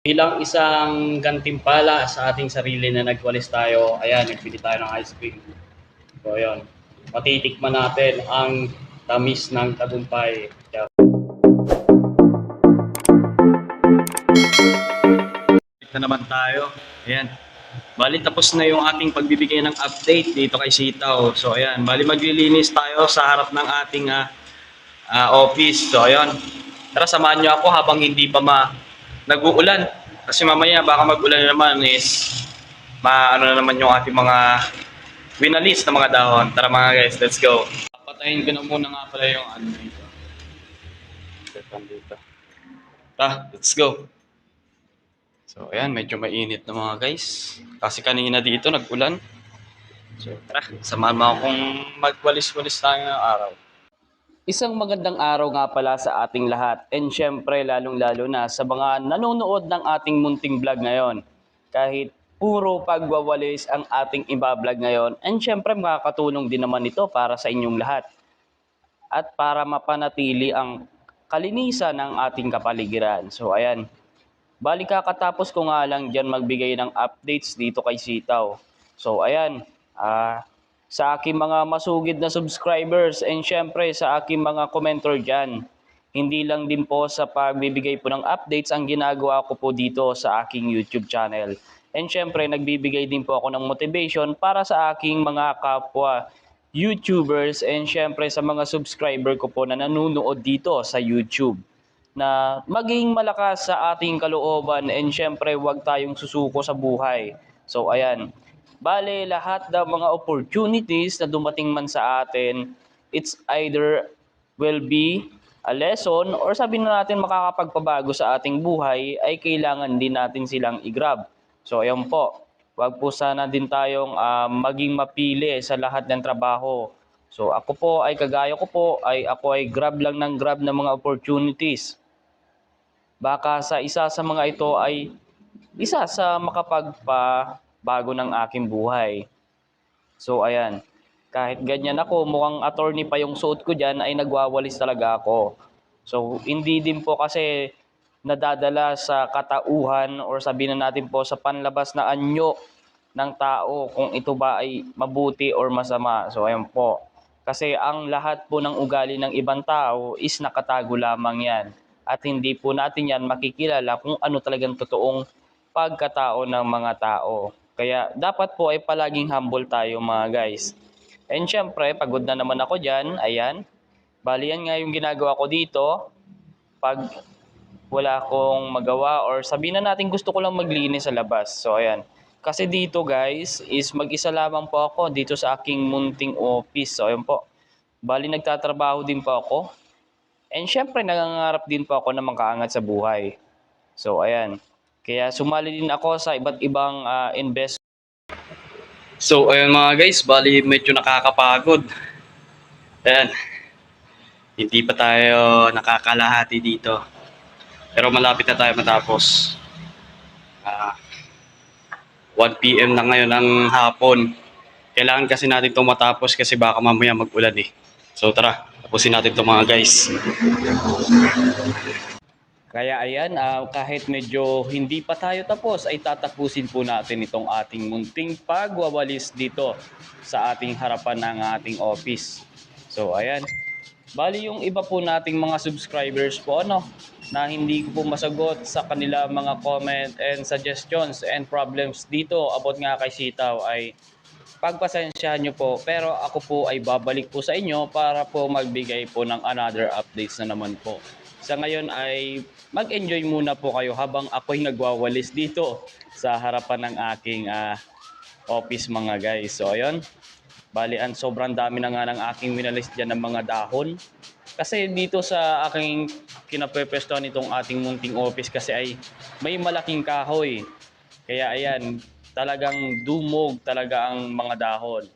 Bilang isang gantimpala sa ating sarili na nagwalis tayo, ayan, nagbili tayo ng ice cream. So, ayun, matitikman natin ang tamis ng tagumpay. Na naman tayo. Ayan. Bali, tapos na yung ating pagbibigay ng update dito kay Sitaw. So, ayan. Bali, maglilinis tayo sa harap ng ating office. So, ayan. Tara, samahan nyo ako habang hindi pa nag-uulan. Kasi mamaya, baka mag-ulan na naman is ano na naman yung ating mga winalis na mga dahon. Tara mga guys, let's go. Papatayin ko na muna nga pala yung ano dito. Dito. Let's go. So, ayan, medyo mainit na mga guys. Kasi kanina dito nag-ulan. So, tara, samahan mo akong magwalis-walis tayo ng araw. Isang magandang araw nga pala sa ating lahat. And syempre, lalong-lalo na sa mga nanonood ng ating munting vlog ngayon. Kahit puro pagwawalis ang ating iba-vlog ngayon. And syempre, makakatulong din naman ito para sa inyong lahat. At para mapanatili ang kalinisan ng ating kapaligiran. So, ayan. Bali kakatapos ko nga lang dyan magbigay ng updates dito kay Sitaw. So ayan, sa aking mga masugid na subscribers and syempre sa aking mga commenter dyan. Hindi lang din po sa pagbibigay po ng updates ang ginagawa ko po dito sa aking YouTube channel. And syempre nagbibigay din po ako ng motivation para sa aking mga kapwa YouTubers and syempre sa mga subscriber ko po na nanonood dito sa YouTube na maging malakas sa ating kalooban and syempre huwag tayong susuko sa buhay. So ayan, bale lahat ng mga opportunities na dumating man sa atin, it's either will be a lesson or sabihin na natin makakapagpabago sa ating buhay ay kailangan din natin silang i-grab. So ayan po, huwag po sana din tayong maging mapili sa lahat ng trabaho. So ako po ay kagaya ko po ay ako ay grab lang ng grab ng mga opportunities. Baka sa isa sa mga ito ay isa sa makapagpabago ng aking buhay. So ayan, kahit ganyan ako, mukhang attorney pa yung suot ko dyan, ay nagwawalis talaga ako. So hindi din po kasi nadadala sa katauhan or sabihin na natin po sa panlabas na anyo ng tao kung ito ba ay mabuti or masama. So ayan po. Kasi ang lahat po ng ugali ng ibang tao is nakatago lamang yan. At hindi po natin yan makikilala kung ano talagang totoong pagkatao ng mga tao. Kaya dapat po ay palaging humble tayo mga guys. And syempre, pagod na naman ako dyan. Ayan. Bali yan nga yung ginagawa ko dito. Pag wala akong magawa or sabihin na natin gusto ko lang maglinis sa labas. So ayan. Kasi dito guys is mag-isa lamang po ako dito sa aking munting office. So ayan po. Bali nagtatrabaho din po ako. And syempre nangangarap din po ako na makaangat sa buhay. So ayan. Kaya sumali din ako sa iba't ibang invest. So ayun mga guys, bali medyo nakakapagod. Ayan. Hindi pa tayo nakakalahati dito. Pero malapit na tayo matapos. 1 PM na ngayon ng hapon. Kailangan kasi natin itong matapos kasi baka mamaya mag-ulan eh. So tara, tapusin natin itong mga guys. Kaya ayan, kahit medyo hindi pa tayo tapos ay tatapusin po natin itong ating munting pagwawalis dito sa ating harapan ng ating office. So ayan, bali yung iba po nating mga subscribers po na hindi ko po masagot sa kanila mga comment and suggestions and problems dito about nga kay Sitaw ay pagpasensyahan nyo po, pero ako po ay babalik po sa inyo para po magbigay po ng another updates na naman po. Sa ngayon ay mag-enjoy muna po kayo habang ako'y nagwawalis dito sa harapan ng aking office mga guys. So ayun, balian sobrang dami na nga ng aking winalis dyan ng mga dahon. Kasi dito sa aking kinapwepestuhan itong ating munting office kasi ay may malaking kahoy. Kaya ayan, talagang dumog talaga ang mga dahon.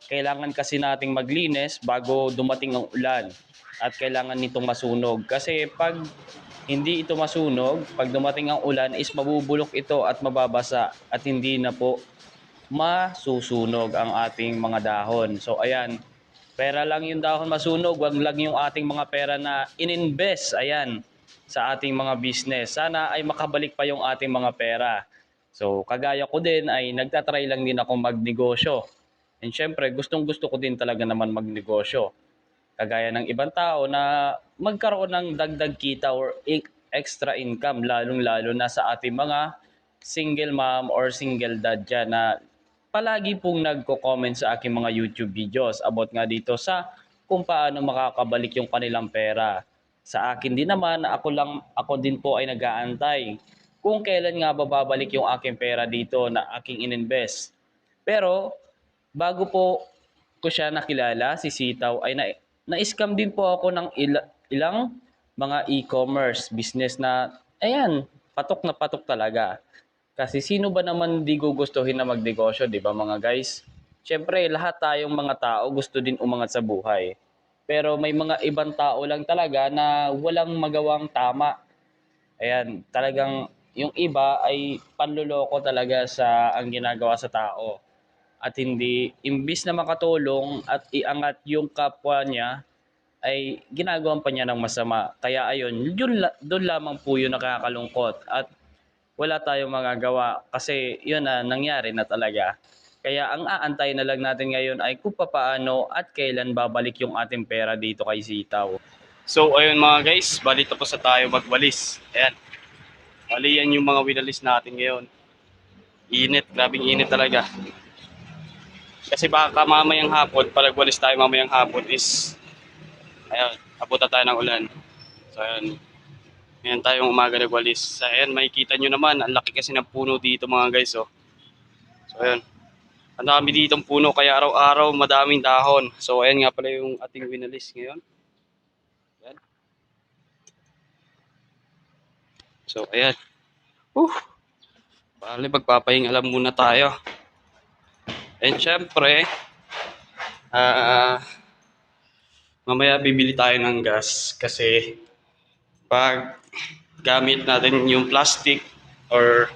Kailangan kasi nating maglinis bago dumating ang ulan at kailangan nitong masunog. Kasi pag hindi ito masunog, pag dumating ang ulan is mabubulok ito at mababasa at hindi na po masusunog ang ating mga dahon. So ayan, pera lang yung dahon masunog, wag lang yung ating mga pera na ininvest. Ayan, sa ating mga business. Sana ay makabalik pa yung ating mga pera. So, kagaya ko din ay nagtatry lang din ako magnegosyo. And syempre, gustong-gusto ko din talaga naman magnegosyo. Kagaya ng ibang tao na magkaroon ng dagdag kita or extra income, lalong-lalo na sa ating mga single mom or single dad dyan na palagi pong nagko-comment sa aking mga YouTube videos about nga dito sa kung paano makakabalik yung kanilang pera. Sa akin din naman, ako din po ay nag-aantay kung kailan nga babalik yung aking pera dito na aking ininvest. Pero bago po ko siya nakilala, si Sitaw, ay na-scam din po ako ng ilang mga e-commerce business na, ayan, patok na patok talaga. Kasi sino ba naman di gugustuhin na magnegosyo, di ba mga guys? Siyempre, lahat tayong mga tao gusto din umangat sa buhay. Pero may mga ibang tao lang talaga na walang magawang tama. Ayan, talagang yung iba ay panluloko talaga sa ang ginagawa sa tao. At hindi, imbis na makatulong at iangat yung kapwa niya, ay ginagawan pa niya ng masama. Kaya ayun, doon lamang po yung nakakalungkot. At wala tayong magagawa kasi yun na nangyari na talaga. Kaya ang aantay na lang natin ngayon ay kung paano at kailan babalik yung ating pera dito kay Sitaw. So ayun mga guys, bali tapos na tayo magwalis. Ayan, bali yan yung mga winalis natin ngayon. Init, grabing init talaga. Kasi baka mamayang hapon, pag nagwalis tayo mamayang hapon is, ayun, abutan tayo ng ulan. So ayun, ngayon tayong umaga nagwalis. So ayun, makikita nyo naman, ang laki kasi ng puno dito mga guys. Oh. So ayun, ang dami ditong puno kaya araw-araw madaming dahon. So ayan nga pala yung ating winalis ngayon. Ayan. So ayan. Bale, magpapahinga lang muna tayo. And syempre, mamaya bibili tayo ng gas kasi pag gamit natin yung plastic or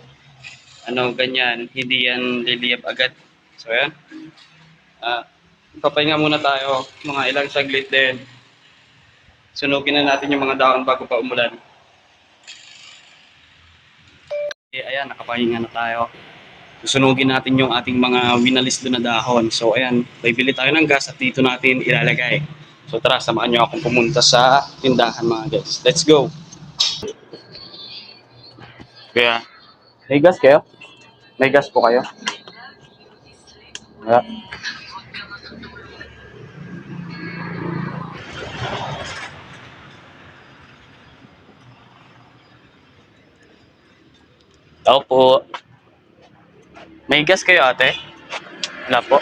ano ganyan, hindi yan liliyab agad. So ayan. Papahinga muna tayo, mga ilang saglit din. Sunugin na natin yung mga dahon bago pa umulan. Ayan, nakapahinga na tayo. Susunugin natin yung ating mga winalis doon na dahon. So ayan, bibili tayo ng gas at dito natin ilalagay. So tara, samahan nyo akong pumunta sa tindahan mga guys. Let's go! Kaya, may gas kayo? May gas po kayo? Yeah. Tao po. May gas kayo ate? Wala po.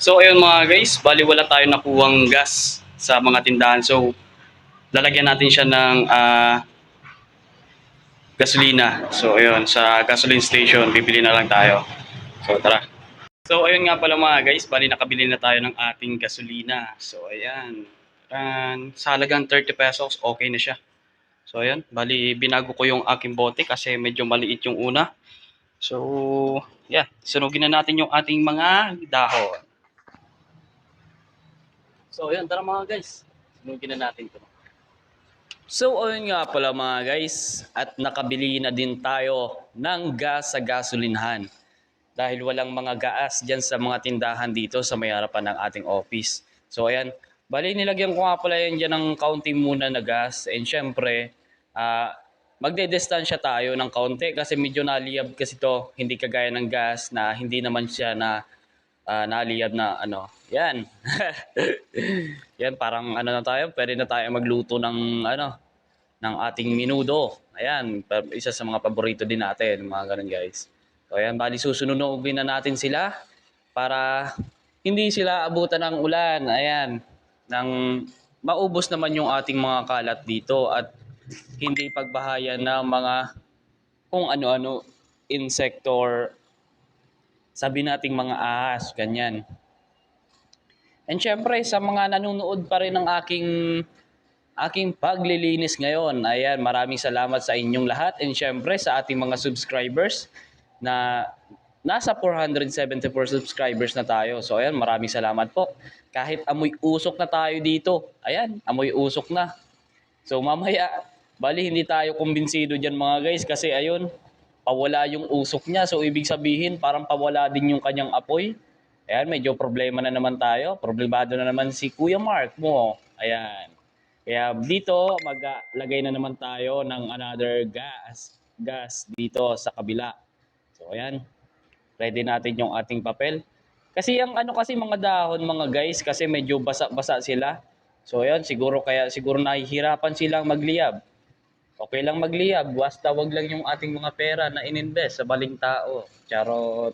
So ayun mga guys, bali wala tayo nakuwang gas sa mga tindahan. So lalagyan natin siya ng gasolina. So ayun, sa gasoline station, bibili na lang tayo. So tara. So ayun nga pala mga guys, bali nakabili na tayo ng ating gasolina. So ayan, sa halagang 30 pesos, okay na siya. So ayan, bali binago ko yung aking bote kasi medyo maliit yung una. So yeah, sunugin na natin yung ating mga dahon. So ayan, tara mga guys, sunugin na natin ito. So ayun nga pala mga guys, at nakabili na din tayo ng gas sa gasolinhan. Dahil walang mga gas dyan sa mga tindahan dito sa may harapan ng ating office. So ayan, bali nilagyan ko nga pala yan dyan ng kaunti muna na gas. And syempre, magde-distansya tayo ng kaunti kasi medyo naliyab kasi to. Hindi kagaya ng gas na hindi naman siya na naliyab na ano. Yan. Yan, parang ano na tayo, pwede na tayo magluto ng ano, ng ating minudo. Ayan, isa sa mga paborito din natin, mga ganun guys. So ayan, bali susunugin na natin sila para hindi sila abutan ng ulan. Ayan, nang maubos naman yung ating mga kalat dito at hindi pagbahayan ng mga kung ano-ano insekto or sabi nating mga ahas, ganyan. And syempre sa mga nanonood pa rin ng aking paglilinis ngayon. Ayan, maraming salamat sa inyong lahat and syempre sa ating mga subscribers na nasa 474 subscribers na tayo. So ayan, maraming salamat po. Kahit amoy usok na tayo dito. Ayan, amoy usok na. So mamaya, bali hindi tayo kumbinsido dyan mga guys kasi ayun, pawala yung usok niya. So ibig sabihin parang pawala din yung kanyang apoy. Ayan, medyo problema na naman tayo. Problemado na naman si Kuya Mark mo. Ayan. Kaya dito, maglagay na naman tayo ng another gas dito sa kabila. So ayan, ready natin yung ating papel. Kasi ang ano kasi mga dahon mga guys, kasi medyo basa-basa sila. So ayan, siguro nahihirapan silang magliyab. Okay lang magliyab, basta wag lang yung ating mga pera na ininvest sa baling tao. Charot.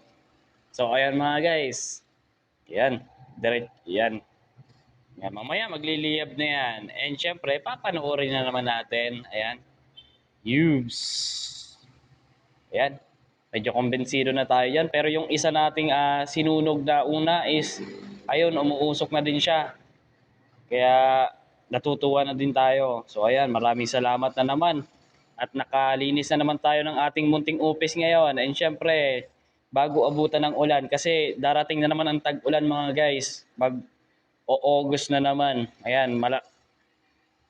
So ayan mga guys. Yan. Yan. Yan. Mamaya magliliyab na yan. And syempre, papanoorin na naman natin. Ayan. Use. Ayan. Medyo kumbensido na tayo yan. Pero yung isa nating sinunog na una is, ayun, umuusok na din siya. Kaya natutuwa na din tayo. So ayan, maraming salamat na naman. At nakalinis na naman tayo ng ating munting upis ngayon. And syempre, bago abutan ng ulan, kasi darating na naman ang tag-ulan mga guys. Mag-o-August na naman. Ayan,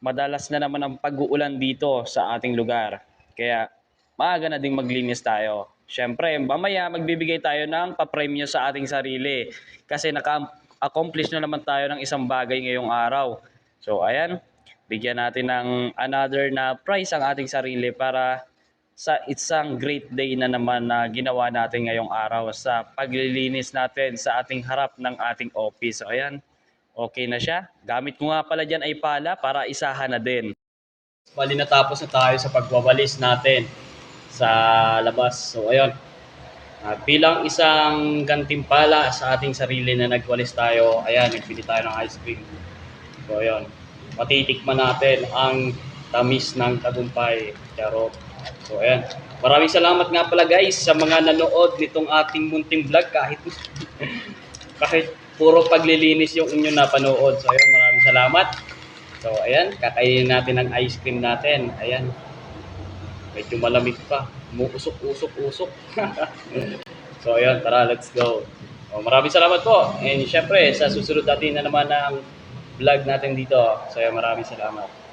madalas na naman ang pag-uulan dito sa ating lugar. Kaya maaga na ding maglinis tayo. Siyempre, mamaya magbibigay tayo ng papremyo sa ating sarili kasi naka-accomplish na naman tayo ng isang bagay ngayong araw. So ayan, bigyan natin ng another na prize ang ating sarili para sa isang great day na naman na ginawa natin ngayong araw sa paglilinis natin sa ating harap ng ating office. So ayan, okay na siya. Gamit ko nga pala dyan ay pala para isahan na din. Bali natapos na tayo sa pagwawalis natin sa labas. So ayun, bilang isang gantimpala sa ating sarili na nagwalis tayo, ayan, nagpili tayo ng ice cream. So ayun, matitikman natin ang tamis ng tagumpay. Charot. So ayan, maraming salamat nga pala guys sa mga nanood nitong ating munting vlog kahit puro paglilinis yung inyong napanood. So ayun, maraming salamat. So ayan, kakainin natin ang ice cream natin. Ayan, medyo malamig pa. Umuusok-usok-usok. So ayan, tara, let's go. Oh, maraming salamat po. And syempre, sa susunod natin na naman ng vlog natin dito. So ayan, maraming salamat.